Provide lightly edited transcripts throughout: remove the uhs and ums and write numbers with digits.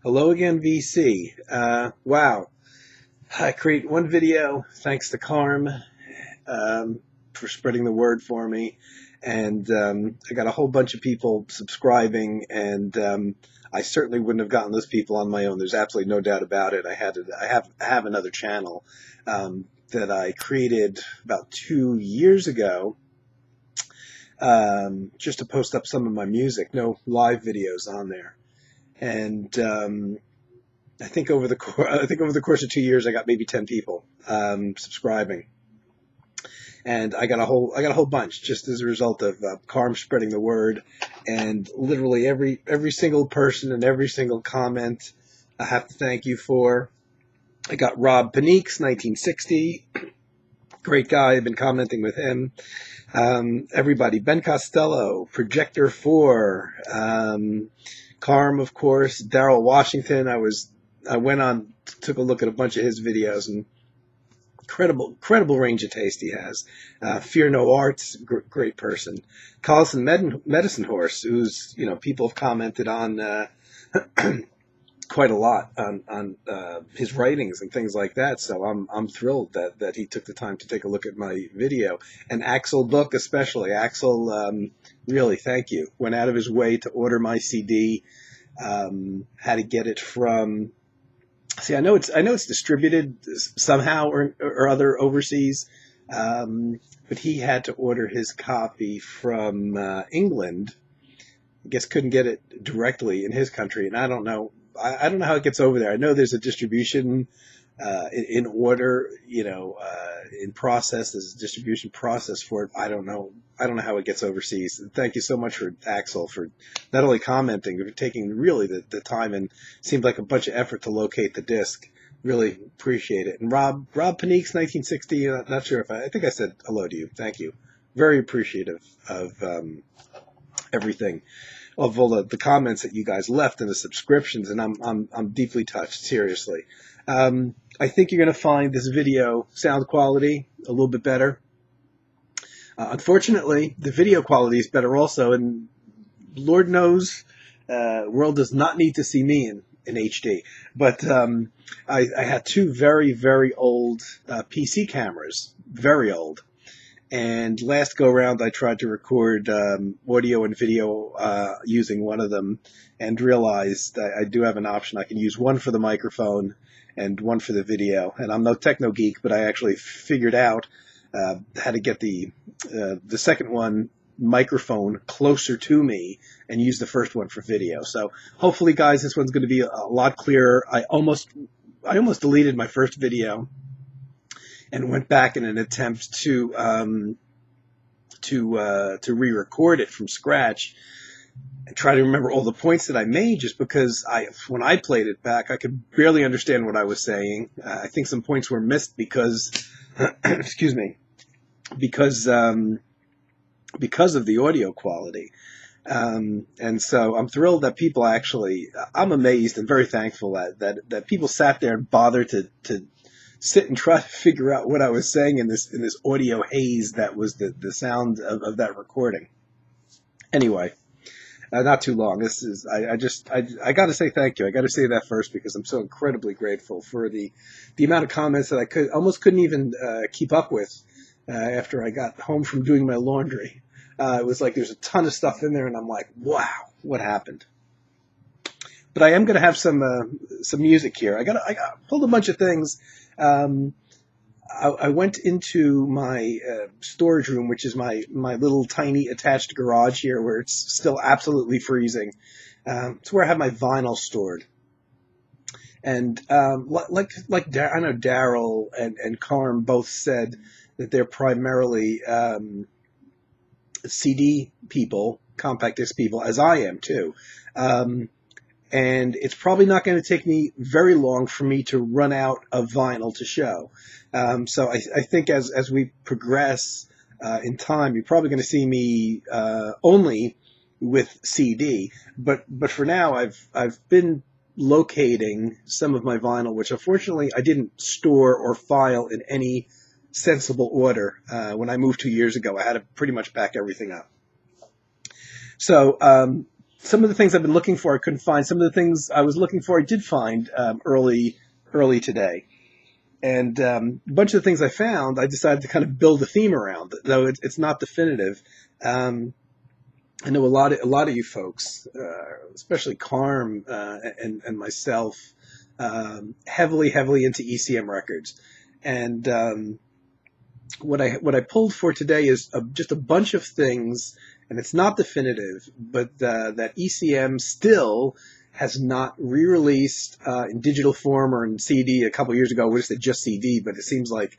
Hello again, VC. Wow. I create one video thanks to Carm for spreading the word for me. And I got a whole bunch of people subscribing, and I certainly wouldn't have gotten those people on my own. There's absolutely no doubt about it. I have another channel that I created about 2 years ago just to post up some of my music. No live videos on there. And I think over the course of 2 years, I got maybe 10 people subscribing, and I got a whole bunch just as a result of Carm spreading the word. And literally every single person and every single comment, I have to thank you for. I got Rob Paniques, 1960, great guy. I've been commenting with him. Everybody, Ben Costello, Projector 4. Carm, of course, Daryl Washington. I went on, took a look at a bunch of his videos, and incredible range of taste he has. Fear No Arts, great person. Collison Medicine Horse, who's, people have commented on quite a lot on his writings and things like that. So I'm thrilled that he took the time to take a look at my video. And Axel Book, especially. Axel, really, thank you. Went out of his way to order my CD. Had to get it from. See, I know it's distributed somehow or other overseas, but he had to order his copy from England. I guess couldn't get it directly in his country, and I don't know. I don't know how it gets over there. I know there's a distribution in order, in process. There's a distribution process for it. I don't know how it gets overseas. Thank you so much for Axel for not only commenting, but taking really the time, and seemed like a bunch of effort to locate the disc. Really appreciate it. And Rob Paniques, 1960. Not sure if I think I said hello to you. Thank you. Very appreciative of everything, of all the comments that you guys left and the subscriptions, and I'm deeply touched. Seriously. I think you're going to find this video sound quality a little bit better. Unfortunately, the video quality is better also, and Lord knows, world does not need to see me in HD. But I had two very, very old PC cameras, very old. And last go round, I tried to record audio and video using one of them, and realized I do have an option. I can use one for the microphone and one for the video. And I'm no techno geek, but I actually figured out how to get the second one microphone closer to me and use the first one for video. So hopefully, guys, this one's going to be a lot clearer. I almost deleted my first video and went back in an attempt to re-record it from scratch and try to remember all the points that I made, just because when I played it back, I could barely understand what I was saying. I think some points were missed because, excuse me, because of the audio quality. And so I'm thrilled that people actually, I'm amazed and very thankful that people sat there and bothered to sit and try to figure out what I was saying in this audio haze that was the sound of that recording. Anyway, not too long. This is I got to say thank you. I got to say that first because I'm so incredibly grateful for the amount of comments that I almost couldn't even keep up with after I got home from doing my laundry. It was like there's a ton of stuff in there, and I'm like, wow, what happened? But I am going to have some music here. I got pulled a bunch of things. I went into my storage room, which is my little tiny attached garage here, where it's still absolutely freezing. It's where I have my vinyl stored. And like I know Daryl and Carm both said that they're primarily CD people, compact disc people, as I am too. And it's probably not going to take me very long for me to run out of vinyl to show. So I think as we progress in time, you're probably going to see me only with CD. But for now, I've been locating some of my vinyl, which unfortunately I didn't store or file in any sensible order. When I moved 2 years ago, I had to pretty much back everything up. So some of the things I've been looking for I couldn't find. Some of the things I was looking for I did find early today. And a bunch of the things I found, I decided to kind of build a theme around, though it's not definitive. I know a lot of you folks, especially Carm and myself, heavily into ECM records. And what I pulled for today is just a bunch of things, and it's not definitive, but that ECM still has not re-released in digital form or in CD. A couple years ago, we just said just CD, but it seems like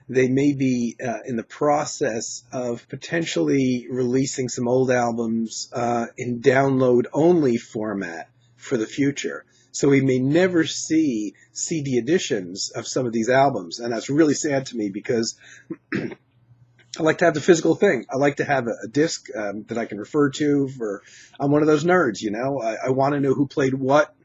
they may be in the process of potentially releasing some old albums in download-only format for the future. So we may never see CD editions of some of these albums, and that's really sad to me because I like to have the physical thing. I like to have a disc that I can refer to. I'm one of those nerds, you know. I want to know who played what,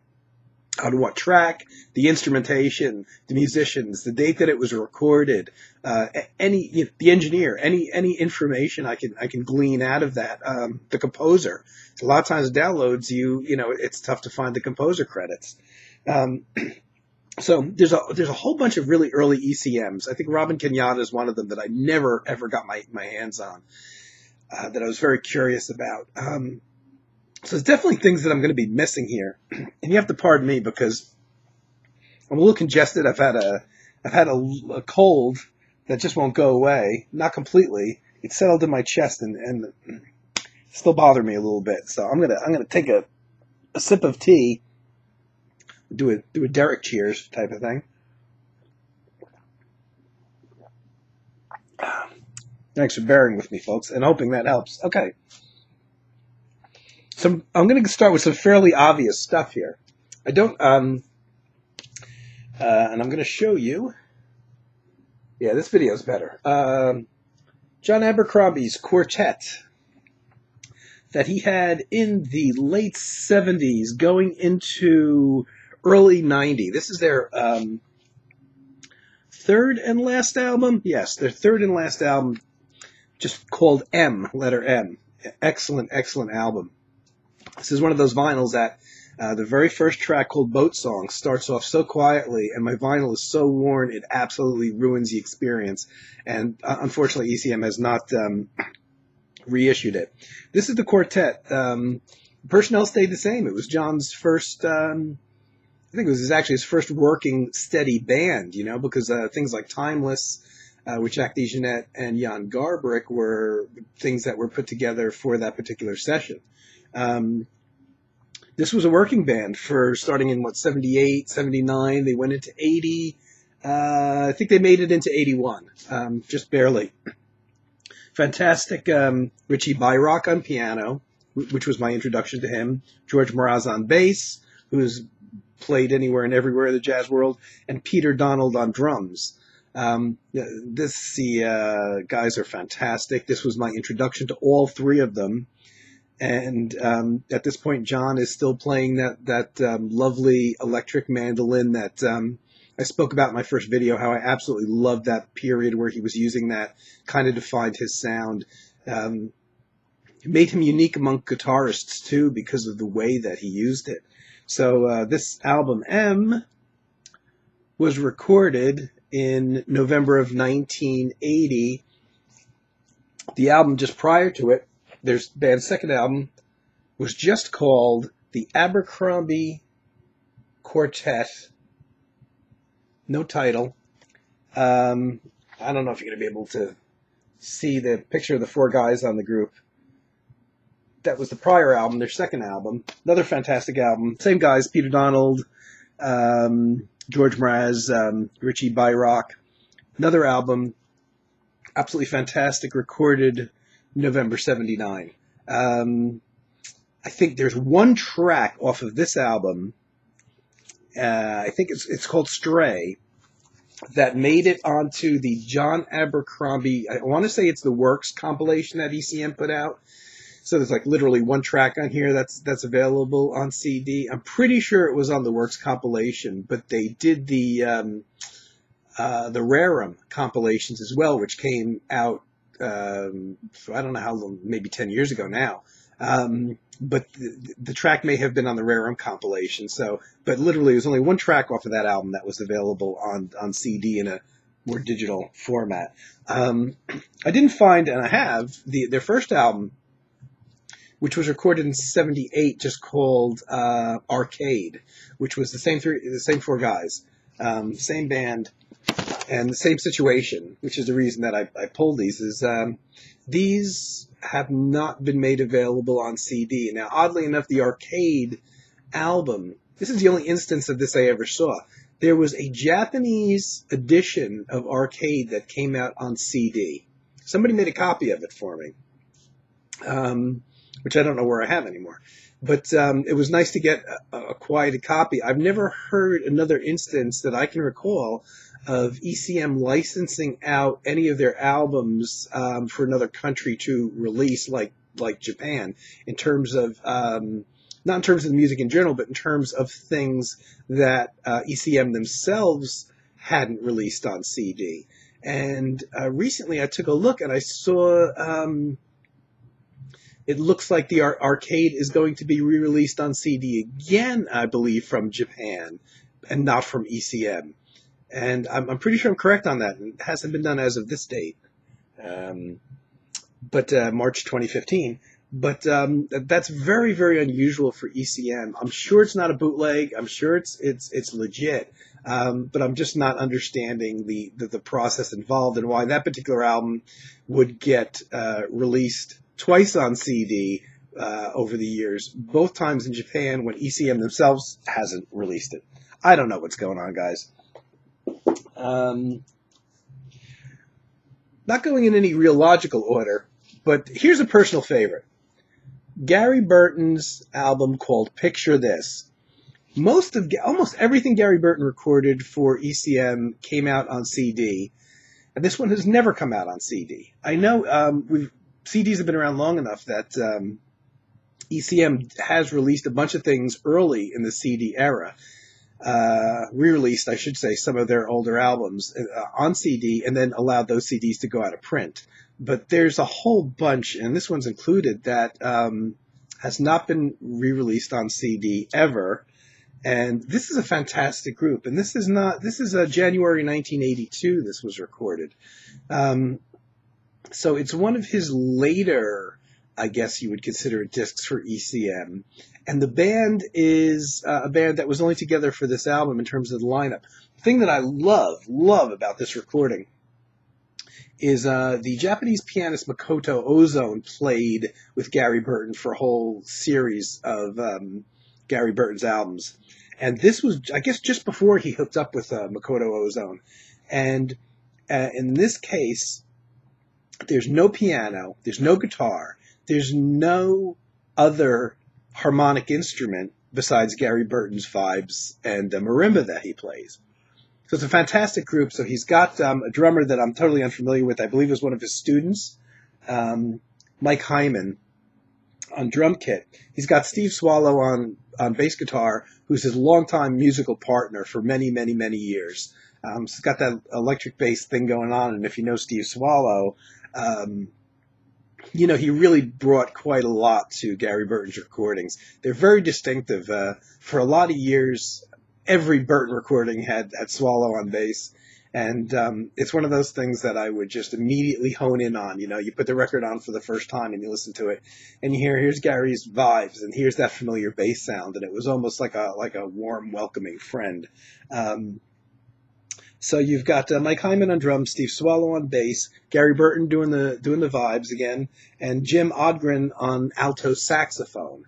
on what track, the instrumentation, the musicians, the date that it was recorded, the engineer, any information I can glean out of that. The composer. A lot of times downloads, it's tough to find the composer credits. So there's a whole bunch of really early ECMs. I think Robin Kenyatta is one of them that I never ever got my hands on, that I was very curious about. So there's definitely things that I'm going to be missing here, and you have to pardon me because I'm a little congested. I've had a cold that just won't go away, not completely. It's settled in my chest and still bother me a little bit. So I'm gonna take a sip of tea, do a Derek cheers type of thing. Thanks for bearing with me, folks, and hoping that helps. Okay. So I'm going to start with some fairly obvious stuff here. And I'm going to show you. Yeah, this video is better. John Abercrombie's quartet that he had in the late 70s going into early 90. This is their third and last album. Yes, their third and last album, just called M, letter M. Excellent album. This is one of those vinyls that the very first track, called Boat Song, starts off so quietly, and my vinyl is so worn it absolutely ruins the experience. And unfortunately, ECM has not reissued it. This is the quartet. Personnel stayed the same. It was John's first, I think it was actually his first working steady band, because things like Timeless, with Jack DeJohnette and Jan Garbarek were things that were put together for that particular session. This was a working band for starting in 78, 79. They went into 80. I think they made it into 81, just barely. Fantastic. Richie Byrock on piano, which was my introduction to him. George Mraz on bass, who's played anywhere and everywhere in the jazz world, and Peter Donald on drums. The guys are fantastic. This was my introduction to all three of them. And at this point, John is still playing that lovely electric mandolin that I spoke about in my first video, how I absolutely loved that period where he was using that, kind of defined his sound. It made him unique among guitarists, too, because of the way that he used it. So this album, M, was recorded in November of 1980. The album just prior to it, their band's second album, was just called The Abercrombie Quartet. No title. I don't know if you're going to be able to see the picture of the four guys on the group. That was the prior album, their second album. Another fantastic album. Same guys, Peter Donald, George Mraz, Richie Byrock. Another album, absolutely fantastic, recorded November 79. I think there's one track off of this album, I think it's called Stray, that made it onto the John Abercrombie, I want to say it's the Works compilation that ECM put out. So there's like literally one track on here that's available on CD. I'm pretty sure it was on the Works compilation, but they did the Rarum compilations as well, which came out I don't know how long, maybe 10 years ago now. but the track may have been on the Rare Rum compilation. So, but literally, there's only one track off of that album that was available on CD in a more digital format. I didn't find, and I have their first album, which was recorded in '78, just called Arcade, which was the same four guys, same band, and the same situation, which is the reason that I pulled these. These have not been made available on CD. Now, oddly enough, the Arcade album, this is the only instance of this I ever saw. There was a Japanese edition of Arcade that came out on CD. Somebody made a copy of it for me, which I don't know where I have anymore. But it was nice to get a quieted copy. I've never heard another instance that I can recall of ECM licensing out any of their albums for another country to release, like Japan, in terms of not in terms of the music in general, but in terms of things that ECM themselves hadn't released on CD. And recently I took a look and I saw it looks like the Arcade is going to be re-released on CD again, I believe, from Japan and not from ECM. And I'm pretty sure I'm correct on that. It hasn't been done as of this date, but March 2015. But that's very, very unusual for ECM. I'm sure it's not a bootleg. I'm sure it's legit. But I'm just not understanding the process involved and why that particular album would get released twice on CD over the years, both times in Japan when ECM themselves hasn't released it. I don't know what's going on, guys. Not going in any real logical order, but here's a personal favorite. Gary Burton's album called Picture This. Almost everything Gary Burton recorded for ECM came out on CD, and this one has never come out on CD. I know CDs have been around long enough that ECM has released a bunch of things early in the CD era. Re-released, I should say, some of their older albums on CD and then allowed those CDs to go out of print. But there's a whole bunch, and this one's included, that has not been re-released on CD ever. And this is a fantastic group. And this is January 1982 this was recorded. So it's one of his later, I guess you would consider it, discs for ECM. And the band is a band that was only together for this album in terms of the lineup. The thing that I love about this recording is the Japanese pianist Makoto Ozone played with Gary Burton for a whole series of Gary Burton's albums. And this was, I guess, just before he hooked up with Makoto Ozone. And in this case, there's no piano, there's no guitar, there's no other harmonic instrument besides Gary Burton's vibes and marimba that he plays. So it's a fantastic group. So he's got a drummer that I'm totally unfamiliar with. I believe is one of his students, Mike Hyman, on drum kit. He's got Steve Swallow on bass guitar, who's his longtime musical partner for many, many, many years. So he's got that electric bass thing going on. And if you know Steve Swallow, he really brought quite a lot to Gary Burton's recordings. They're very distinctive. For a lot of years, every Burton recording had Swallow on bass. And it's one of those things that I would just immediately hone in on. You put the record on for the first time and you listen to it, and you here's Gary's vibes, and here's that familiar bass sound. And it was almost like a warm, welcoming friend. So you've got Mike Hyman on drums, Steve Swallow on bass, Gary Burton doing the vibes again, and Jim Odgren on alto saxophone.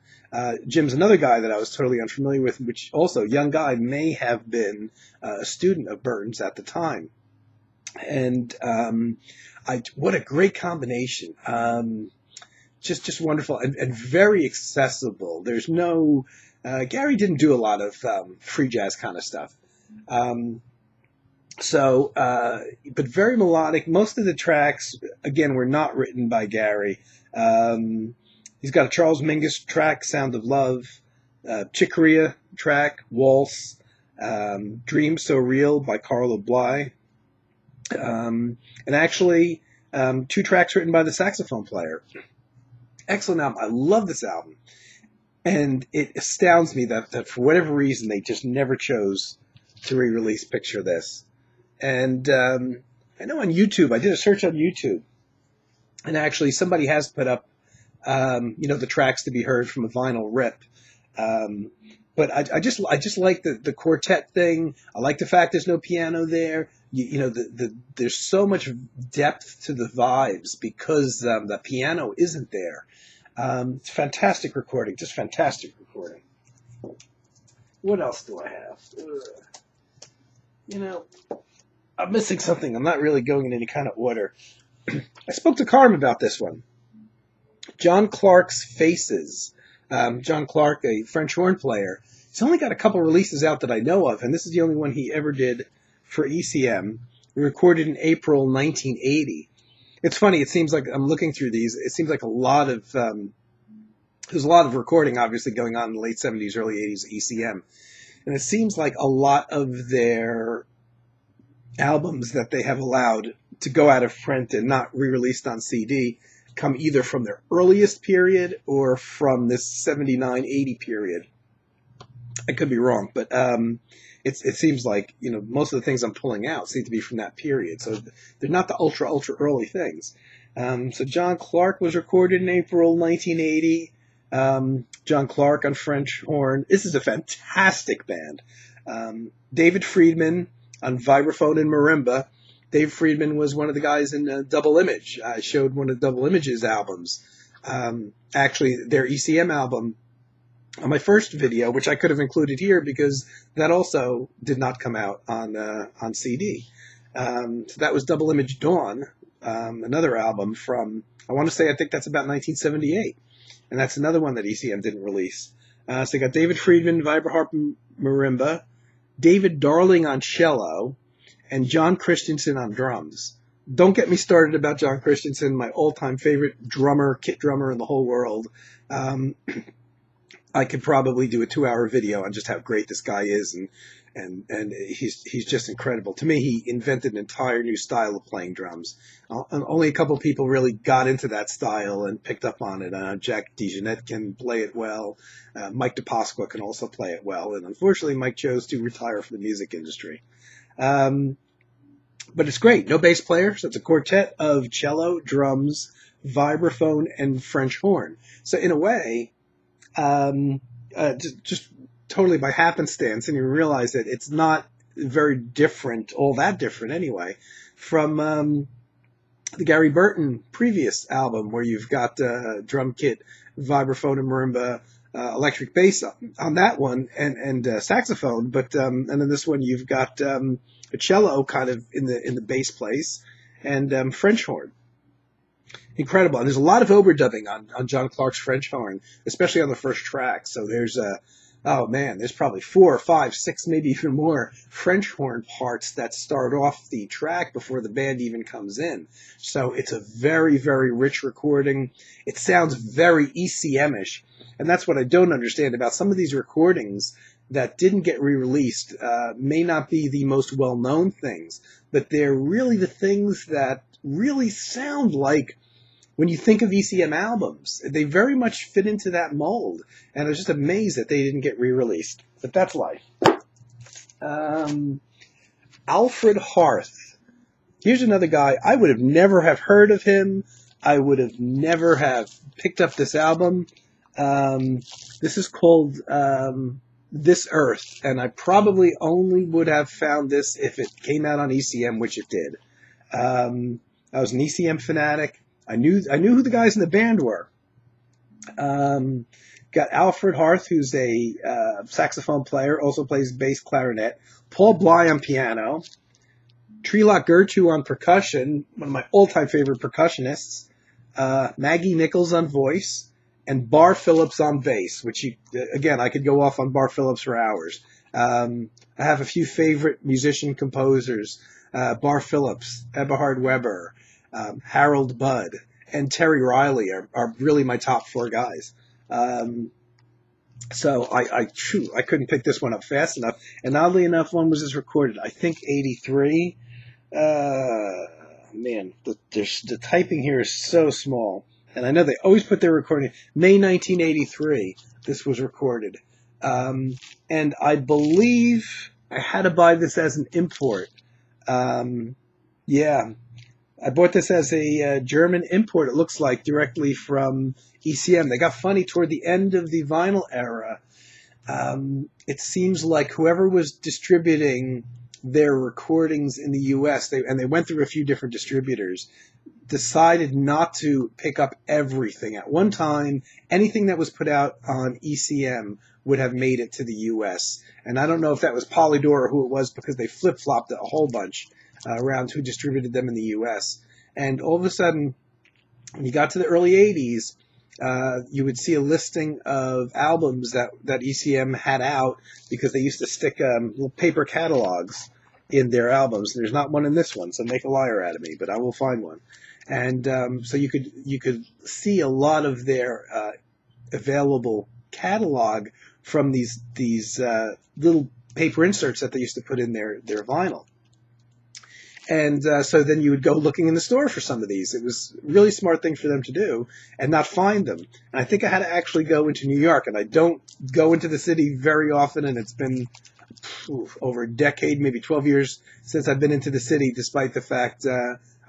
Jim's another guy that I was totally unfamiliar with, which also, young guy, may have been a student of Burton's at the time. And what a great combination. Just wonderful and very accessible. There's no Gary didn't do a lot of free jazz kind of stuff. But very melodic. Most of the tracks, again, were not written by Gary. He's got a Charles Mingus track, Sound of Love, Chick Corea track, Waltz, Dream So Real by Carlo Bley, and actually 2 tracks written by the saxophone player. Excellent album. I love this album. And it astounds me that for whatever reason they just never chose to re-release Picture This. And I know on YouTube, I did a search on YouTube, and actually somebody has put up, the tracks to be heard from a vinyl rip. But I just like the quartet thing. I like the fact there's no piano there. There's so much depth to the vibes because the piano isn't there. It's fantastic recording, just fantastic recording. What else do I have? I'm missing something. I'm not really going in any kind of order. I spoke to Carm about this one. John Clark's Faces. John Clark, a French horn player. He's only got a couple releases out that I know of, and this is the only one he ever did for ECM. Recorded in April 1980. It's funny. It seems like I'm looking through these. It seems like there's a lot of recording obviously going on in the late 70s, early 80s at ECM. And it seems like a lot of their albums that they have allowed to go out of print and not re-released on CD come either from their earliest period or from this 79-80 period. I could be wrong, but it seems like, most of the things I'm pulling out seem to be from that period. So they're not the ultra early things. So John Clark was recorded in April 1980. John Clark on French horn. This is a fantastic band. David Friedman on vibraphone and marimba. Dave Friedman was one of the guys in Double Image. I showed one of Double Image's albums. Actually, their ECM album on my first video, which I could have included here because that also did not come out on CD. So that was Double Image Dawn, another album from, I think that's about 1978. And that's another one that ECM didn't release. So you got David Friedman, vibraharp and marimba, David Darling on cello, and John Christensen on drums. Don't get me started about John Christensen, my all-time favorite kit drummer in the whole world. I could probably do a 2-hour video on just how great this guy is, and he's just incredible. To me, he invented an entire new style of playing drums. Only a couple people really got into that style and picked up on it. Jack DeJohnette can play it well. Mike DePasqua can also play it well. And unfortunately, Mike chose to retire from the music industry. But it's great. No bass player, so it's a quartet of cello, drums, vibraphone, and French horn. So in a way, just totally by happenstance, and you realize that it's not very different, all that different anyway, from the Gary Burton previous album where you've got drum kit, vibraphone and marimba, electric bass on that one, and saxophone, but and then this one you've got a cello kind of in the bass place, and French horn. Incredible. And there's a lot of overdubbing on John Clark's French horn, especially on the first track. So there's there's probably 4 or 5, 6, maybe even more French horn parts that start off the track before the band even comes in. So it's a very, very rich recording. It sounds very ECM-ish. And that's what I don't understand about some of these recordings that didn't get re-released. May not be the most well-known things, but they're really the things that really sound like when you think of ECM albums. They very much fit into that mold, and I was just amazed that they didn't get re-released. But that's life. Alfred Harth. Here's another guy. I would have never have heard of him. I would have never have picked up this album. This is called This Earth, and I probably only would have found this if it came out on ECM, which it did. I was an ECM fanatic. I knew who the guys in the band were. Got Alfred Harth, who's a saxophone player, also plays bass clarinet. Paul Bly on piano. Trilok Gertu on percussion, one of my all-time favorite percussionists. Maggie Nichols on voice. And Bar Phillips on bass, which, again, I could go off on Bar Phillips for hours. I have a few favorite musician composers. Bar Phillips, Eberhard Weber, Harold Budd, and Terry Riley are really my top 4 guys. So I couldn't pick this one up fast enough. And oddly enough, when was this recorded? I think 83. Man, the typing here is so small. And I know they always put their recording, May 1983. this was recorded. And I believe I had to buy this as an import. Yeah, I bought this as a German import, it looks like, directly from ECM. They got funny toward the end of the vinyl era. It seems like whoever was distributing their recordings in the U.S., and they went through a few different distributors, decided not to pick up everything. At one time, anything that was put out on ECM would have made it to the U.S. And I don't know if that was Polydor or who it was, because they flip-flopped a whole bunch around who distributed them in the U.S. And all of a sudden, when you got to the early 80s, you would see a listing of albums that ECM had out, because they used to stick little paper catalogs in their albums. There's not one in this one, so make a liar out of me, but I will find one. And so you could see a lot of their available catalog from these little paper inserts that they used to put in their vinyl. And so then you would go looking in the store for some of these. It was a really smart thing for them to do and not find them. And I think I had to actually go into New York, and I don't go into the city very often, and it's been over a decade, maybe 12 years since I've been into the city, despite the fact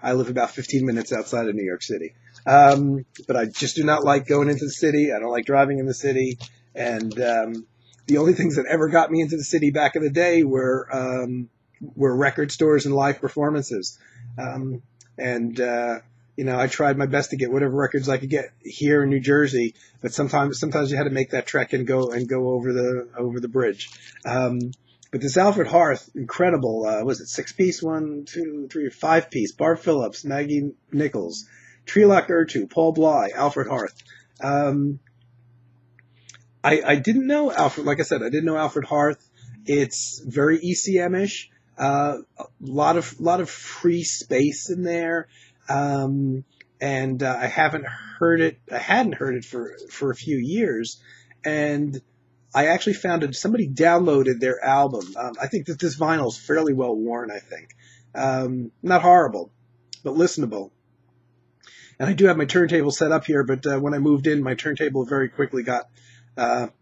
I live about 15 minutes outside of New York City. But I just do not like going into the city. I don't like driving in the city. And the only things that ever got me into the city back in the day were record stores and live performances. I tried my best to get whatever records I could get here in New Jersey, but sometimes you had to make that trek and go over the bridge. But this Alfred Hearth, incredible, was it 6-piece, 1, 2, 3, 5-piece, Barb Phillips, Maggie Nichols, Trelock Ertu, Paul Bly, Alfred Hearth. I didn't know Alfred, like I said, I didn't know Alfred Hearth. It's very ECM-ish. A lot of free space in there. And I hadn't heard it for a few years. And I actually found somebody downloaded their album. I think that this vinyl is fairly well worn, I think. Not horrible, but listenable. And I do have my turntable set up here, but when I moved in, my turntable very quickly got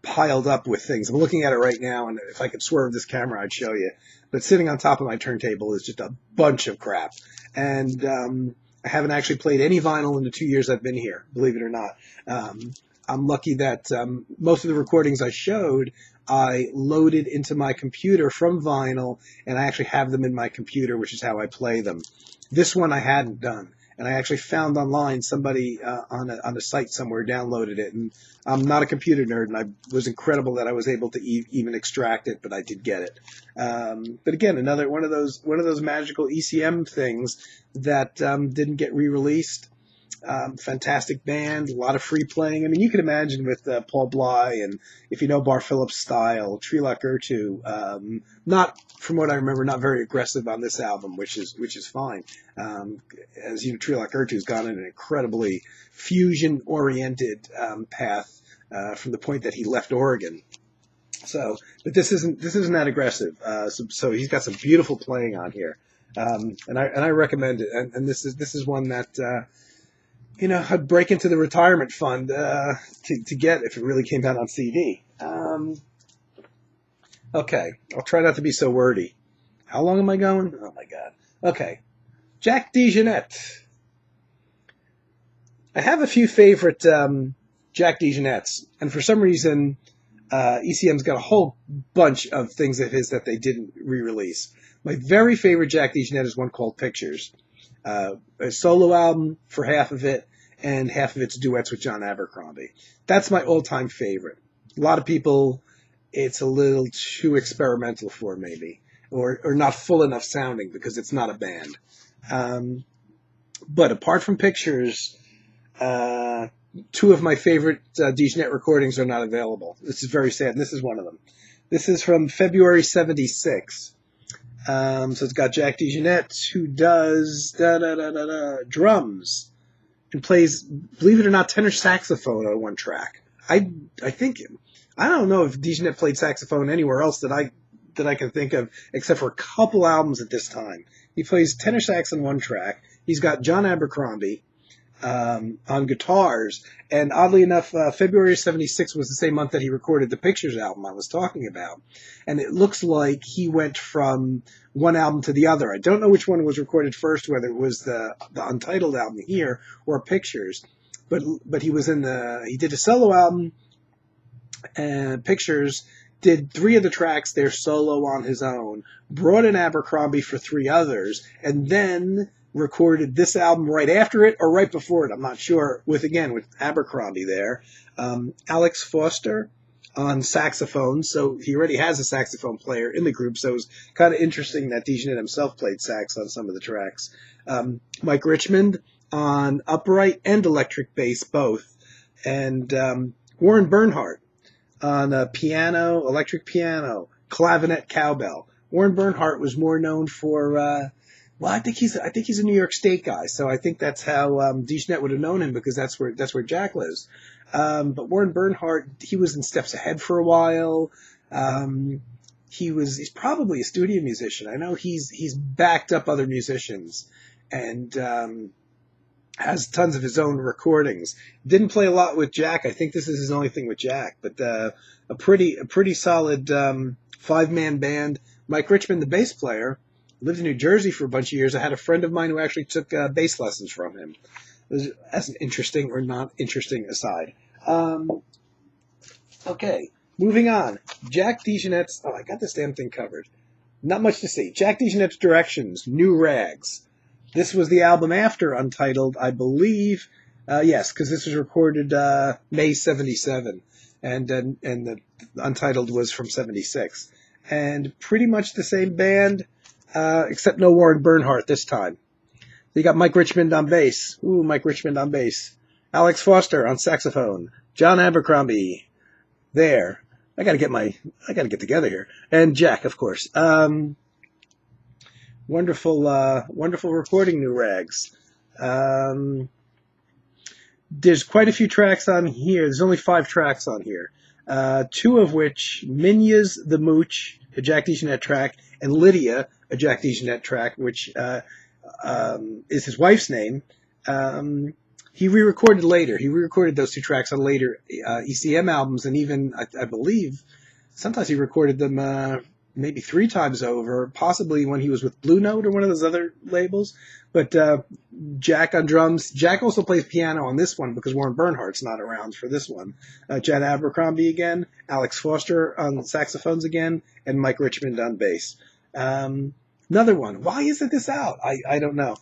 piled up with things. I'm looking at it right now, and if I could swerve this camera, I'd show you. But sitting on top of my turntable is just a bunch of crap. And I haven't actually played any vinyl in the 2 years I've been here, believe it or not. I'm lucky that most of the recordings I showed, I loaded into my computer from vinyl, and I actually have them in my computer, which is how I play them. This one I hadn't done. And I actually found online somebody on a site somewhere downloaded it. And I'm not a computer nerd, and I was incredible that I was able to even extract it, but I did get it. But again, another one of those magical ECM things that didn't get re-released. Fantastic band, a lot of free playing. I mean, you can imagine with Paul Bly, and if you know Bar Phillips' style, Trelock Ertu, not, from what I remember, not very aggressive on this album, which is fine. As you know, Trelock Ertu's gone in an incredibly fusion-oriented path from the point that he left Oregon. So, but this isn't that aggressive. So he's got some beautiful playing on here, and I recommend it. And this is one that. I'd break into the retirement fund to get if it really came out on CD. Okay, I'll try not to be so wordy. How long am I going? Oh, my God. Okay, Jack DeJohnette. I have a few favorite Jack DeJohnettes, and for some reason, ECM's got a whole bunch of things of his that they didn't re-release. My very favorite Jack DeJohnette is one called Pictures. A solo album for half of it, and half of it's duets with John Abercrombie. That's my all-time favorite. A lot of people, it's a little too experimental for maybe, or not full enough sounding because it's not a band. But apart from Pictures, two of my favorite DeJohnette recordings are not available. This is very sad, and this is one of them. This is from February 76. So it's got Jack DeJohnette, who does drums and plays, believe it or not, tenor saxophone on one track. I think, I don't know if DeJohnette played saxophone anywhere else that I can think of, except for a couple albums at this time. He plays tenor sax on one track. He's got John Abercrombie, on guitars. And oddly enough, February 76 was the same month that he recorded the Pictures album I was talking about. And it looks like he went from one album to the other. I don't know which one was recorded first, whether it was the Untitled album here or Pictures. But he was he did a solo album, and Pictures, did 3 of the tracks there solo on his own, brought in Abercrombie for 3 others, and then recorded this album right after it or right before it, I'm not sure, with Abercrombie there. Alex Foster on saxophone, so he already has a saxophone player in the group, so it was kind of interesting that DeJohnette himself played sax on some of the tracks. Mike Richmond on upright and electric bass, both. And Warren Bernhardt on piano, electric piano, clavinet, cowbell. Warren Bernhardt was more known for, I think he's a New York State guy, so I think that's how DeJohnette would have known him, because that's where Jack lives. But Warren Bernhardt, he was in Steps Ahead for a while. He's probably a studio musician. I know he's backed up other musicians, and has tons of his own recordings. Didn't play a lot with Jack. I think this is his only thing with Jack, but a pretty solid 5-man band. Mike Richmond, the bass player, lived in New Jersey for a bunch of years. I had a friend of mine who actually took bass lessons from him. That's an interesting or not interesting aside. Okay, moving on. Jack DeJohnette's, I got this damn thing covered. Not much to see. Jack DeJohnette's Directions, New Rags. This was the album after Untitled, I believe. Yes, because this was recorded May 77, and the Untitled was from 76. And pretty much the same band, except no Warren Bernhardt this time. You got Mike Richmond on bass. Ooh, Mike Richmond on bass. Alex Foster on saxophone. John Abercrombie there. I gotta get together here. And Jack, of course. Wonderful recording, New Rags. There's quite a few tracks on here. There's only 5 tracks on here. 2 of which, Minya's The Mooch, a Jack DeJohnette track, and Lydia, a Jack DeJohnette track, which is his wife's name. He re-recorded later. He re-recorded those 2 tracks on later ECM albums, and even, I believe, sometimes he recorded them maybe 3 times over, possibly when he was with Blue Note or one of those other labels. But Jack on drums. Jack also plays piano on this one because Warren Bernhardt's not around for this one. John Abercrombie again, Alex Foster on saxophones again, and Mike Richmond on bass. Another one. Why isn't this out? I don't know.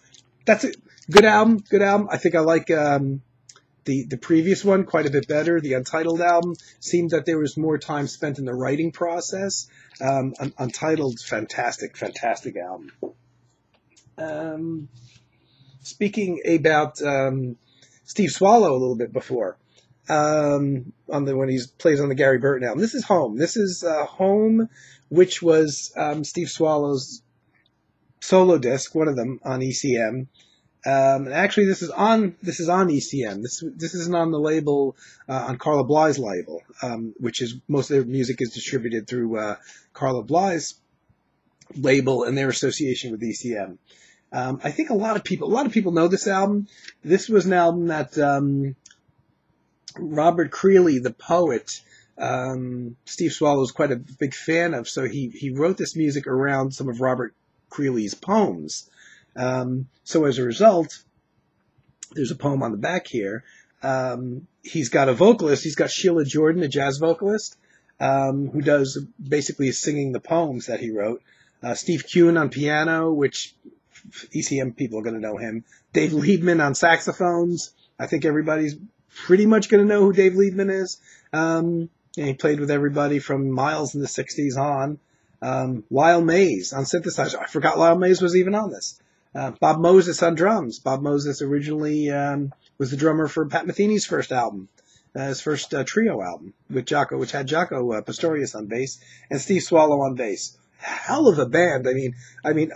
That's it. Good album. I think I like the previous one quite a bit better. The Untitled album seemed that there was more time spent in the writing process. Untitled, fantastic album. Speaking about Steve Swallow a little bit before, when he plays on the Gary Burton album. This is Home. This is Home, which was Steve Swallow's solo disc, one of them on ECM. Actually, this is on ECM. This isn't on the label, on Carla Bly's label, which is most of their music is distributed through Carla Bly's label and their association with ECM. I think a lot of people know this album. This was an album that Robert Creeley, the poet, Steve Swallow was quite a big fan of. So he wrote this music around some of Robert Creeley's poems. So as a result, there's a poem on the back here. He's got a vocalist. He's got Sheila Jordan, a jazz vocalist, who does basically singing the poems that he wrote. Steve Kuhn on piano, which ECM people are going to know him. Dave Liebman on saxophones. I think everybody's pretty much going to know who Dave Liebman is. And he played with everybody from Miles in the 60s on. Lyle Mays on synthesizer. I forgot Lyle Mays was even on this. Bob Moses on drums. Bob Moses originally was the drummer for Pat Metheny's first album, his first trio album, which had Jaco Pastorius on bass and Steve Swallow on bass. Hell of a band. I mean,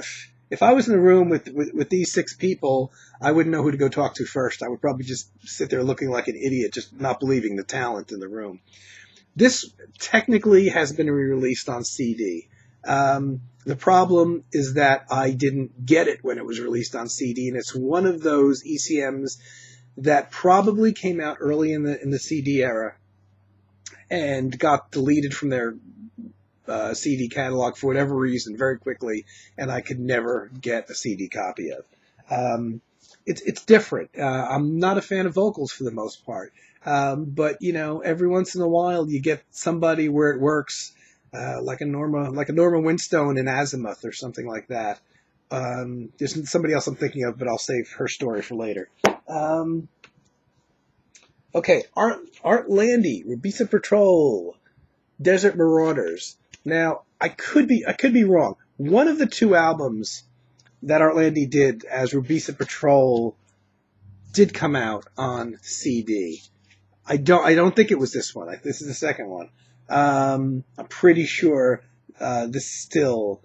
if I was in a room with these 6 people, I wouldn't know who to go talk to first. I would probably just sit there looking like an idiot, just not believing the talent in the room. This technically has been re-released on CD. The problem is that I didn't get it when it was released on CD, and it's one of those ECMs that probably came out early in the CD era and got deleted from their CD catalog for whatever reason very quickly, and I could never get a CD copy of. It's different. I'm not a fan of vocals for the most part, but every once in a while you get somebody where it works, like a Norma Winstone in Azimuth or something like that. There's somebody else I'm thinking of, but I'll save her story for later. Okay, Art Landy, Rubisa Patrol, Desert Marauders. Now, I could be wrong. One of the two albums that Art Landy did as Rubisa Patrol did come out on CD. I don't think it was this one. This is the second one. I'm pretty sure this still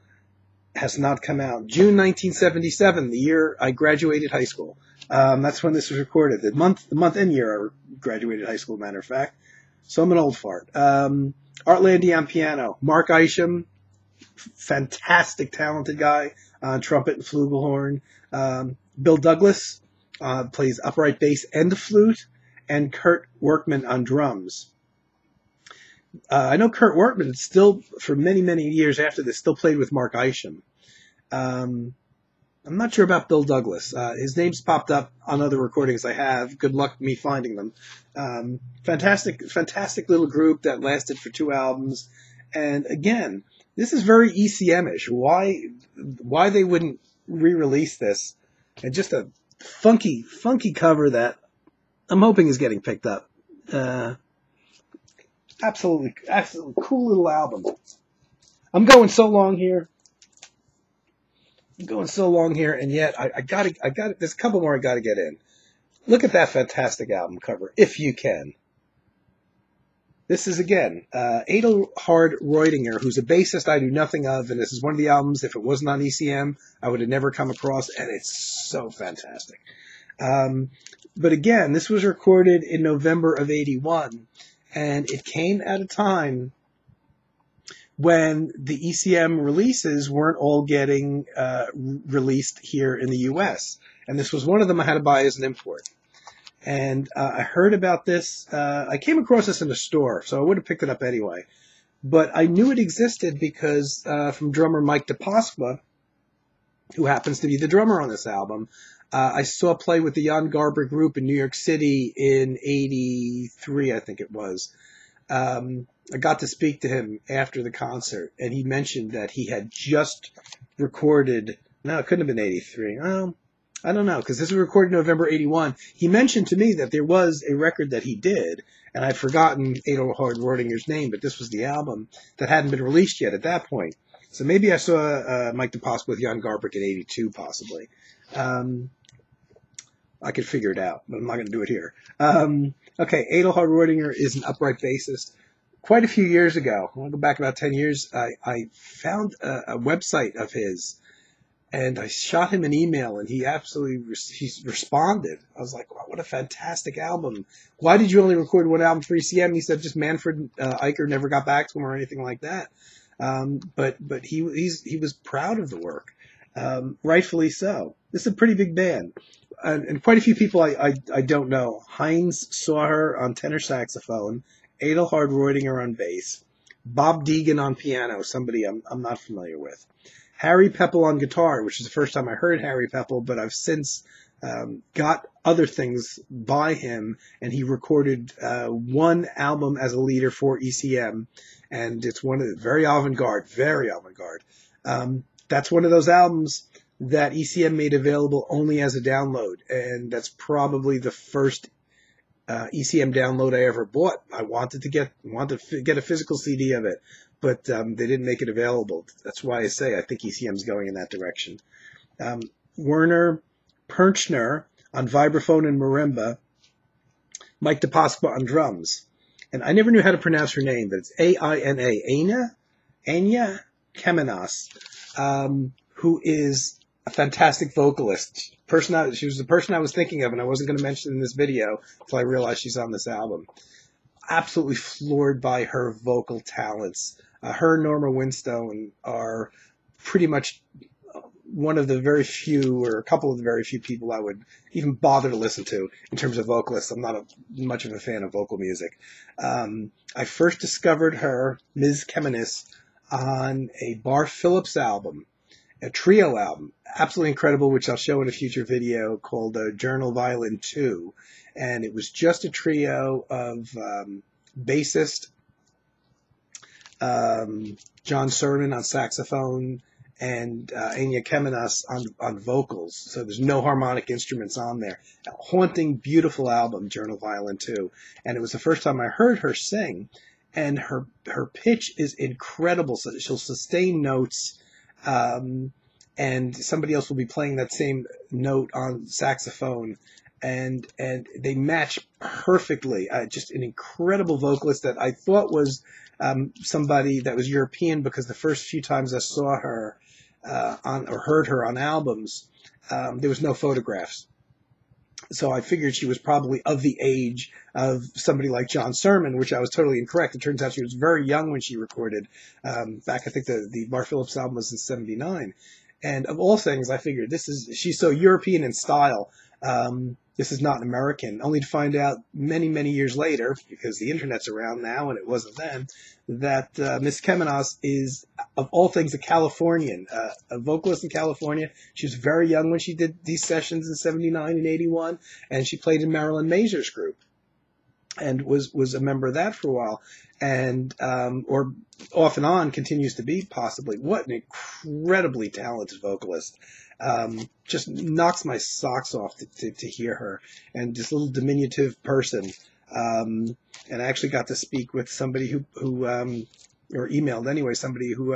has not come out. June 1977, the year I graduated high school. That's when this was recorded. The month and year I graduated high school, matter of fact. So I'm an old fart. Art Landy on piano. Mark Isham, fantastic, talented guy on trumpet and flugelhorn. Bill Douglas plays upright bass and flute, and Kurt Workman on drums. I know Kurt Workman still, for many, many years after this, still played with Mark Isham. I'm not sure about Bill Douglas. His name's popped up on other recordings I have. Good luck me finding them. Fantastic little group that lasted for 2 albums. And again, this is very ECM-ish. Why they wouldn't re-release this? And just a funky cover that I'm hoping is getting picked up. Absolutely cool little album. I'm going so long here, and yet I got it. There's a couple more I got to get in. Look at that fantastic album cover, if you can. This is, again, Adelhard Reutinger, who's a bassist I do nothing of, and this is one of the albums, if it wasn't on ECM, I would have never come across, and it's so fantastic. But again, this was recorded in November of 81, and it came at a time when the ECM releases weren't all getting released here in the U.S., and this was one of them I had to buy as an import. And I heard about this. I came across this in a store, so I would have picked it up anyway. But I knew it existed because from drummer Mike DePasqua, who happens to be the drummer on this album, I saw play with the Jan Garber group in New York City in '83, I think it was. I got to speak to him after the concert, and he mentioned that he had just recorded. No, it couldn't have been '83. I don't know, because this was recorded in November '81. He mentioned to me that there was a record that he did, and I'd forgotten Adelhard Reutinger's name, but this was the album that hadn't been released yet at that point. So maybe I saw Mike DePasqua with Jan Garbrick in '82, possibly. I could figure it out, but I'm not going to do it here. Okay, Adelhard Reutinger is an upright bassist. Quite a few years ago, I want to go back about 10 years, I found a website of his, and I shot him an email, and he responded. I was like, wow, what a fantastic album. Why did you only record one album for ECM? He said just Manfred Eicher never got back to him or anything like that. But he was proud of the work, rightfully so. This is a pretty big band. And quite a few people I don't know. Heinz Sauer on tenor saxophone, Adelhard Reutinger on bass, Bob Deegan on piano, somebody I'm not familiar with. Harry Peppel on guitar, which is the first time I heard Harry Peppel, but I've since got other things by him, and he recorded one album as a leader for ECM, and it's one of the very avant-garde. That's one of those albums that ECM made available only as a download, and that's probably the first ECM download I ever bought. I wanted to get a physical CD of it, but they didn't make it available. That's why I say I think ECM's going in that direction. Werner Perchner on vibraphone and marimba, Mike DePasqua on drums. And I never knew how to pronounce her name, but it's Aina Kemenas, who is a fantastic vocalist. She was the person I was thinking of, and I wasn't going to mention in this video until I realized she's on this album. Absolutely floored by her vocal talents. Her and Norma Winstone are pretty much one of the very few, or a couple of the very few people I would even bother to listen to in terms of vocalists. I'm not much of a fan of vocal music. I first discovered her, Ms. Keminis, on a Bar Phillips album, a trio album, absolutely incredible, which I'll show in a future video, called Journal Violin 2. And it was just a trio of bassist John Sermon on saxophone and Anya Keminas on vocals. So there's no harmonic instruments on there. A haunting, beautiful album, Journal Violin 2. And it was the first time I heard her sing. And her pitch is incredible. So she'll sustain notes, and somebody else will be playing that same note on saxophone. And they match perfectly. Just an incredible vocalist that I thought was somebody that was European, because the first few times I saw her or heard her on albums, there was no photographs. So I figured she was probably of the age of somebody like John Sermon, which I was totally incorrect. It turns out she was very young when she recorded. Back, I think the Bar Phillips album was in '79. And of all things, I figured she's so European in style. This is not an American, only to find out many, many years later, because the internet's around now and it wasn't then, that Miss Keminas is, of all things, a Californian, a vocalist in California. She was very young when she did these sessions in '79 and '81, and she played in Marilyn Mazur's group and was a member of that for a while, and or off and on continues to be, possibly. What an incredibly talented vocalist. Just knocks my socks off to hear her, and this little diminutive person. And I actually got to speak with somebody who or emailed anyway, somebody who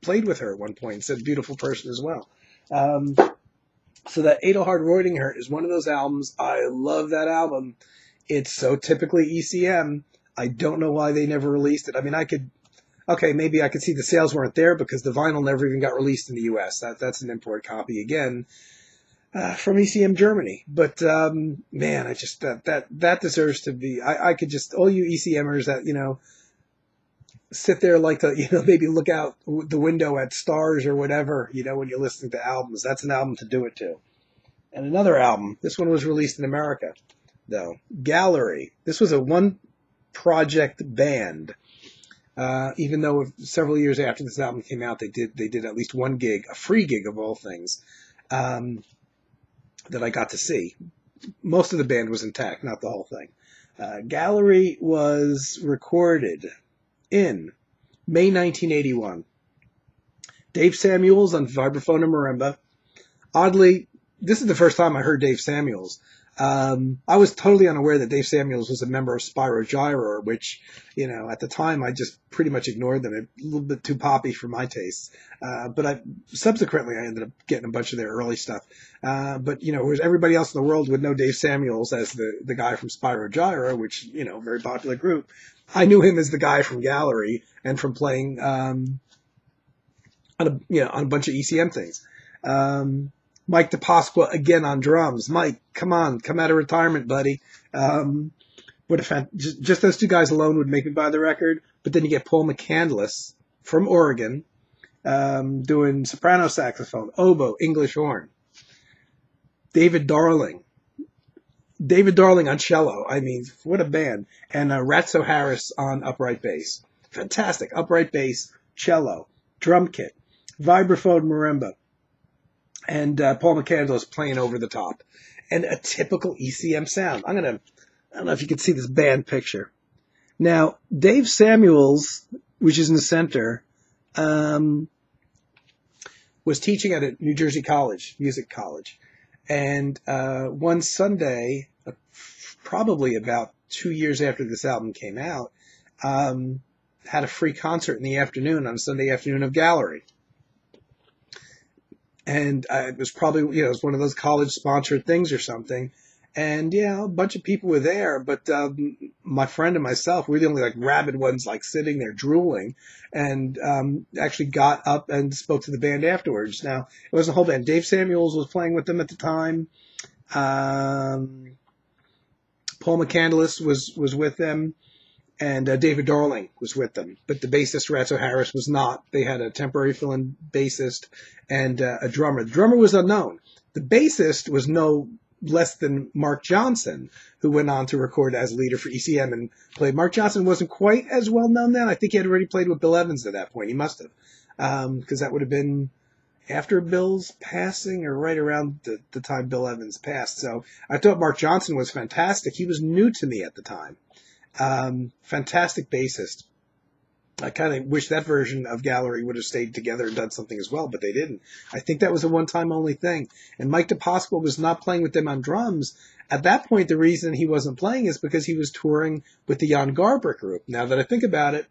played with her at one point and said beautiful person as well. So that Adelhard Reudinger is one of those albums. I love that album. It's so typically ECM. I don't know why they never released it. I mean, maybe I could see the sales weren't there because the vinyl never even got released in the U.S. That's an import copy again from ECM Germany. But man, I just that deserves to be. I could just, all you ECMers that sit there like to maybe look out the window at stars or whatever when you're listening to albums. That's an album to do it to. And another album. This one was released in America, though. Gallery. This was a one project band. Even though several years after this album came out, they did at least one gig, a free gig of all things, that I got to see. Most of the band was intact, not the whole thing. Gallery was recorded in May 1981. Dave Samuels on vibraphone and marimba. Oddly, this is the first time I heard Dave Samuels. I was totally unaware that Dave Samuels was a member of Spyro Gyro, which, at the time I just pretty much ignored them. A little bit too poppy for my tastes. But subsequently I ended up getting a bunch of their early stuff. But whereas everybody else in the world would know Dave Samuels as the guy from Spyro Gyro, which, very popular group, I knew him as the guy from Gallery and from playing, on a bunch of ECM things. Mike DePasqua again on drums. Mike, come out of retirement, buddy. What a just those two guys alone would make me buy the record. But then you get Paul McCandless from Oregon, doing soprano saxophone, oboe, English horn. David Darling on cello. I mean, what a band. And Ratso Harris on upright bass. Fantastic. Upright bass, cello, drum kit, vibraphone, marimba. And Paul McCandless playing over the top. And a typical ECM sound. I don't know if you can see this band picture. Now, Dave Samuels, which is in the center, was teaching at a New Jersey college, music college. And one Sunday, probably about 2 years after this album came out, had a free concert in the afternoon, on a Sunday afternoon of Gallery. And it was probably, it was one of those college-sponsored things or something. And, a bunch of people were there. But my friend and myself, we were the only, rabid ones, sitting there drooling. And actually got up and spoke to the band afterwards. Now, it wasn't a whole band. Dave Samuels was playing with them at the time. Paul McCandless was with them. and David Darling was with them. But the bassist, Ratso Harris, was not. They had a temporary fill-in bassist and a drummer. The drummer was unknown. The bassist was no less than Mark Johnson, who went on to record as leader for ECM and played. Mark Johnson wasn't quite as well known then. I think he had already played with Bill Evans at that point. He must have, because that would have been after Bill's passing or right around the time Bill Evans passed. So I thought Mark Johnson was fantastic. He was new to me at the time. Fantastic bassist. I kind of wish that version of Gallery would have stayed together and done something as well, but they didn't. I think that was a one-time only thing. And Mike DePasqua was not playing with them on drums. At that point, the reason he wasn't playing is because he was touring with the Jan Garbrick group. Now that I think about it,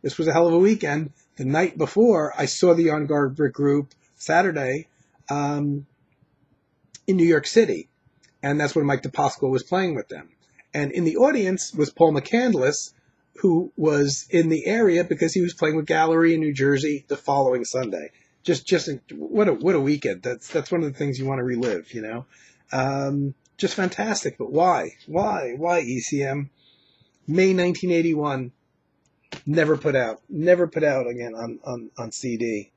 this was a hell of a weekend. The night before, I saw the Jan Garbrick group Saturday in New York City. And that's when Mike DePasqua was playing with them. And in the audience was Paul McCandless, who was in the area because he was playing with Gallery in New Jersey the following Sunday. What a weekend. That's one of the things you want to relive, you know. Just fantastic. But why ECM? May 1981, never put out again on CD.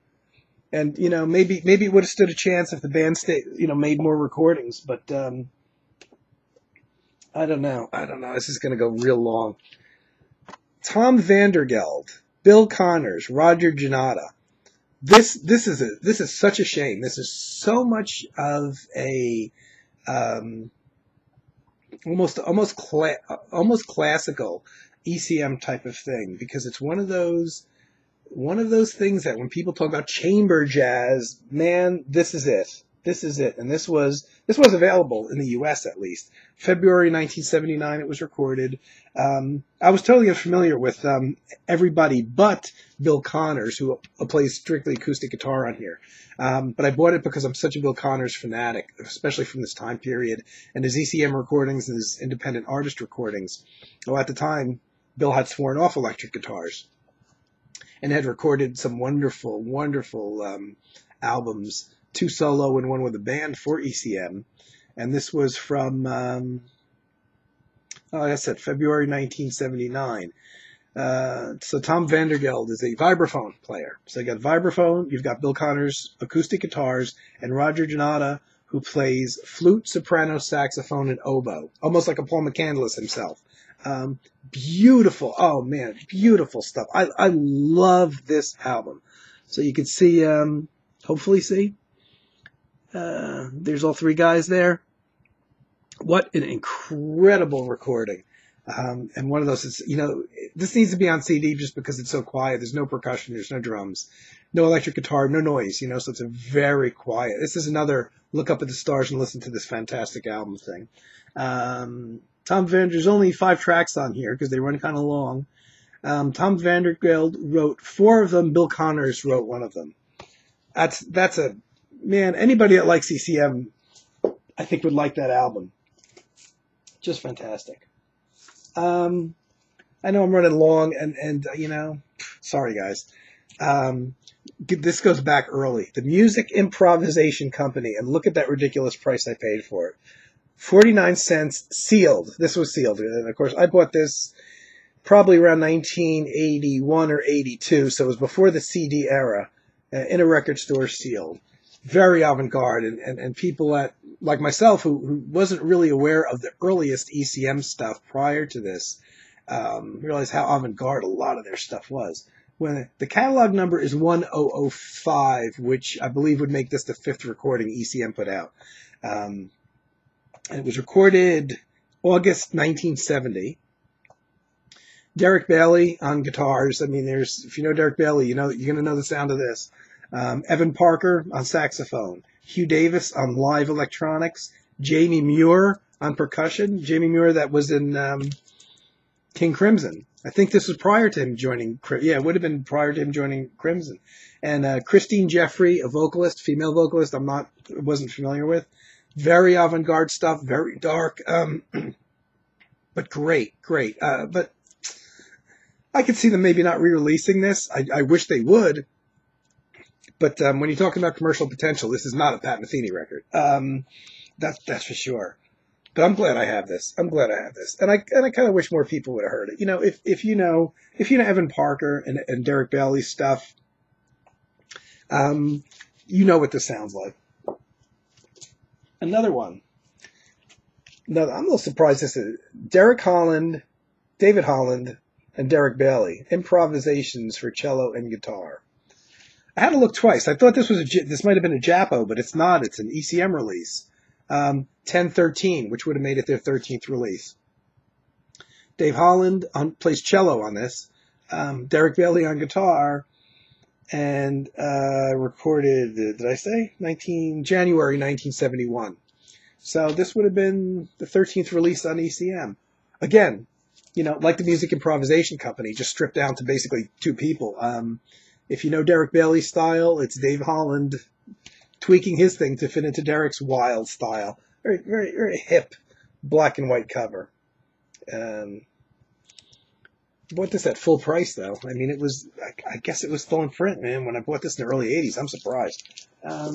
And you know, maybe it would have stood a chance if the band made more recordings, but I don't know. This is going to go real long. Tom Vandergeld, Bill Connors, Roger Janata. This is such a shame. This is so much of a almost classical ECM type of thing, because it's one of those things that when people talk about chamber jazz, man, this is it. And this was available in the U.S. at least. February 1979, it was recorded. I was totally unfamiliar with everybody but Bill Connors, who plays strictly acoustic guitar on here. But I bought it because I'm such a Bill Connors fanatic, especially from this time period, and his ECM recordings and his independent artist recordings. Well, at the time, Bill had sworn off electric guitars and had recorded some wonderful, wonderful albums, 2 solo and 1 with a band for ECM. And this was from, like I said, February 1979. So Tom Vandergeld is a vibraphone player. So you got vibraphone, you've got Bill Connors acoustic guitars, and Roger Janata, who plays flute, soprano, saxophone, and oboe, almost like a Paul McCandless himself. Beautiful. Oh man, beautiful stuff. I love this album. So you can see, hopefully see, there's all 3 guys there. What an incredible recording. And one of those is, you know, this needs to be on CD just because it's so quiet. There's no percussion. There's no drums, no electric guitar, no noise, you know, so it's a very quiet. This is another look up at the stars and listen to this fantastic album thing. Tom There's only 5 tracks on here because they run kind of long. Tom Vandergeld wrote 4 of them. Bill Connors wrote 1 of them. That's a, man, anybody that likes ECM, I think would like that album. Just fantastic. I know I'm running long and you know, sorry guys. This goes back early. The Music Improvisation Company, and look at that ridiculous price I paid for it. 49 cents sealed. This was sealed. And of course, I bought this probably around 1981 or 82, so it was before the CD era, in a record store sealed. Very avant-garde, and people like myself who wasn't really aware of the earliest ECM stuff prior to this, realized how avant-garde a lot of their stuff was. When the catalog number is 1005, which I believe would make this the 5th recording ECM put out. And it was recorded August 1970. Derek Bailey on guitars. I mean, if you know Derek Bailey, you know, you're going to know the sound of this. Evan Parker on saxophone. Hugh Davis on live electronics. Jamie Muir on percussion. Jamie Muir that was in King Crimson. I think this was prior to him joining. Yeah, it would have been prior to him joining Crimson. And Christine Jeffrey, a vocalist, female vocalist. Wasn't familiar with. Very avant-garde stuff. Very dark. But great. But I could see them maybe not re-releasing this. I wish they would. But when you're talking about commercial potential, this is not a Pat Metheny record. That's for sure. But I'm glad I have this. I'm glad I have this, and I kind of wish more people would have heard it. You know, if you know Evan Parker and Derek Bailey's stuff, you know what this sounds like. Another one. No, I'm a little surprised. This is David Holland, and Derek Bailey. Improvisations for cello and guitar. I had to look twice. I thought this might have been a Japo, but it's not. It's an ECM release. 1013, which would have made it their 13th release. Dave Holland plays cello on this. Derek Bailey on guitar, and recorded, did I say? January 1971. So this would have been the 13th release on ECM. Again, you know, like the Music Improvisation Company, just stripped down to basically two people. If you know Derek Bailey's style, it's Dave Holland tweaking his thing to fit into Derek's wild style. Very, very, very hip black and white cover. Bought this at full price, though. I mean, I guess it was still in print, man, when I bought this in the early 80s. I'm surprised. I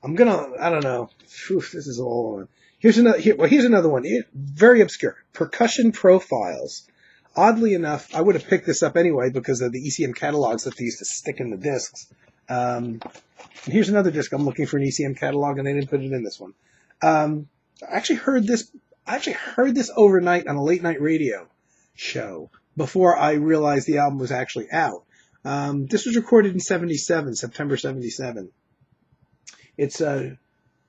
don't know. Whew, this is all on. Here's another one. Very obscure. Percussion Profiles. Oddly enough, I would have picked this up anyway because of the ECM catalogs that they used to stick in the discs. And here's another disc. I'm looking for an ECM catalog, and they didn't put it in this one. I actually heard this overnight on a late night radio show before I realized the album was actually out. This was recorded in September 77. It's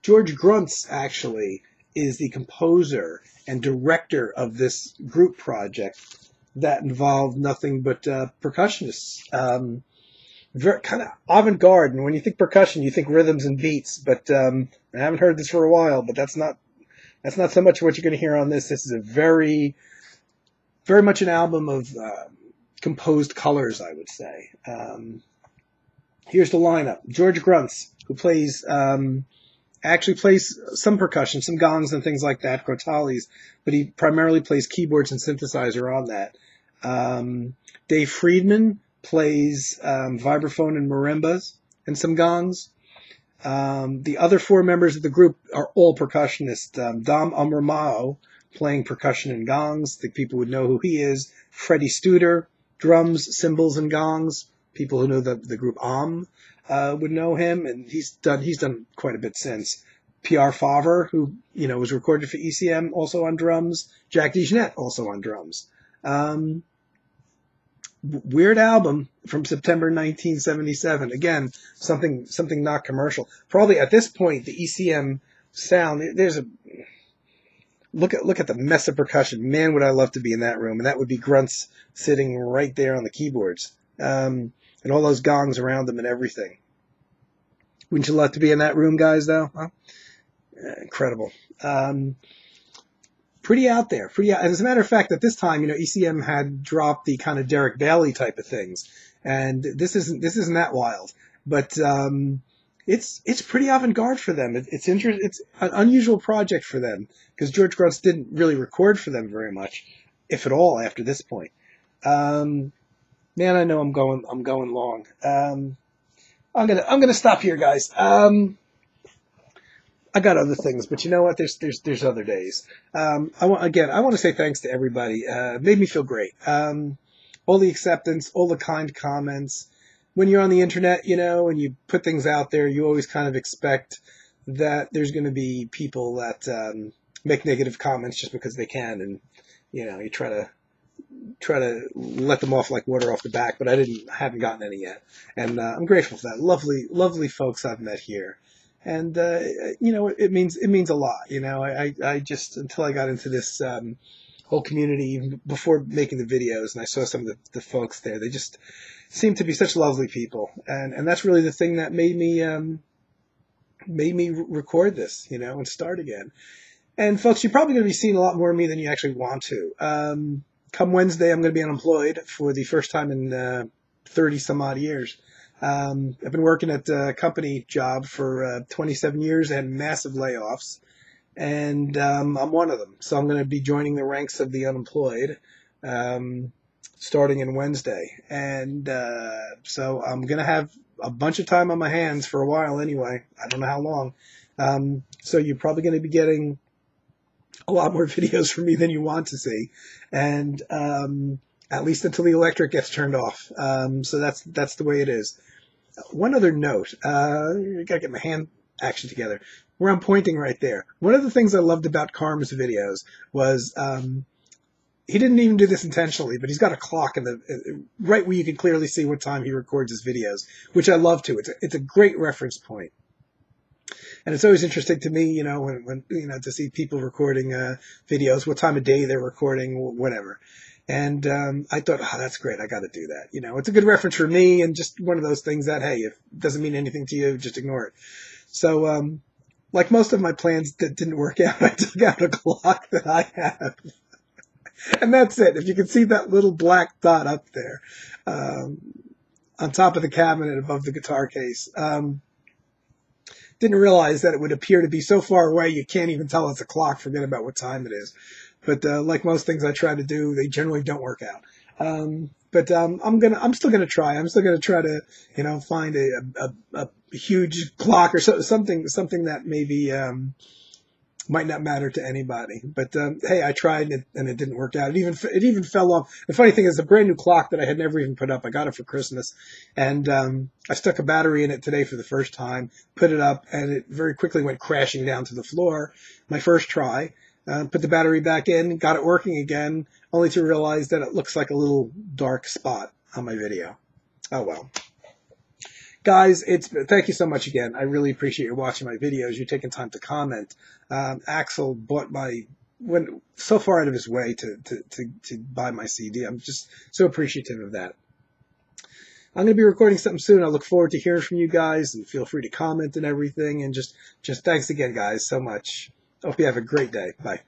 George Gruntz, actually, is the composer and director of this group project that involved nothing but percussionists. Very kind of avant-garde, and when you think percussion, you think rhythms and beats. But I haven't heard this for a while, but that's not so much what you're going to hear on this. This is a very, very much an album of composed colors, I would say. Here's the lineup: George Gruntz, who actually plays some percussion, some gongs and things like that, crotales, but he primarily plays keyboards and synthesizer on that. Dave Friedman plays vibraphone and marimbas and some gongs. The other four members of the group are all percussionists. Dom Amramao playing percussion and gongs. I think people would know who he is. Freddie Studer, drums, cymbals, and gongs. People who know the group would know him, and he's done quite a bit since. Pierre Favre, who was recorded for ECM, also on drums. Jack DeJohnette, also on drums. Weird album from September 1977. Again, something not commercial. Probably at this point, the ECM sound. There's a look at the mess of percussion. Man, would I love to be in that room, and that would be Gruntz sitting right there on the keyboards. And all those gongs around them and everything. Wouldn't you love to be in that room, guys, though? Huh? Incredible. Pretty out there. And as a matter of fact, at this time, ECM had dropped the kind of Derek Bailey type of things. And this isn't that wild. But it's pretty avant-garde for them. It's interesting. It's an unusual project for them because George Gruntz didn't really record for them very much, if at all, after this point. Man, I know I'm going long. I'm gonna stop here, guys. I got other things, but you know what? There's other days. I want to say thanks to everybody. It made me feel great. All the acceptance, all the kind comments. When you're on the internet, and you put things out there, you always kind of expect that there's going to be people that make negative comments just because they can, and you try to let them off like water off the back, but I haven't gotten any yet. And I'm grateful for that. Lovely, lovely folks I've met here. And, it means a lot. I just, until I got into this whole community, even before making the videos, and I saw some of the folks there, they just seem to be such lovely people. And that's really the thing that made me record this, and start again. And folks, you're probably going to be seeing a lot more of me than you actually want to. Come Wednesday, I'm going to be unemployed for the first time in 30 some odd years. I've been working at a company job for 27 years and massive layoffs, and I'm one of them. So I'm going to be joining the ranks of the unemployed starting in Wednesday. And so I'm going to have a bunch of time on my hands for a while anyway. I don't know how long. So you're probably going to be getting a lot more videos from me than you want to see, and at least until the electric gets turned off. So that's the way it is. One other note, I gotta get my hand action together. Where I'm pointing right there. One of the things I loved about Karm's videos was he didn't even do this intentionally, but he's got a clock in the right where you can clearly see what time he records his videos, which I love too. It's a great reference point. And it's always interesting to me, when to see people recording videos, what time of day they're recording, whatever. And I thought, oh, that's great. I got to do that. It's a good reference for me, and just one of those things that, hey, if it doesn't mean anything to you, just ignore it. So, like most of my plans that didn't work out, I took out a clock that I have. And that's it. If you can see that little black dot up there on top of the cabinet above the guitar case, didn't realize that it would appear to be so far away you can't even tell it's a clock. Forget about what time it is. But like most things I try to do, they generally don't work out. But I'm still gonna try. I'm still gonna try to find a huge clock or something that maybe might not matter to anybody. But hey, I tried and it didn't work out. It even fell off. The funny thing is, a brand new clock that I had never even put up. I got it for Christmas, and I stuck a battery in it today for the first time. Put it up, and it very quickly went crashing down to the floor. My first try. Put the battery back in, got it working again, only to realize that it looks like a little dark spot on my video. Oh well. Guys, thank you so much again. I really appreciate you watching my videos. You're taking time to comment. Axel went so far out of his way to buy my CD. I'm just so appreciative of that. I'm going to be recording something soon. I look forward to hearing from you guys, and feel free to comment and everything. And just thanks again, guys, so much. Hope you have a great day. Bye.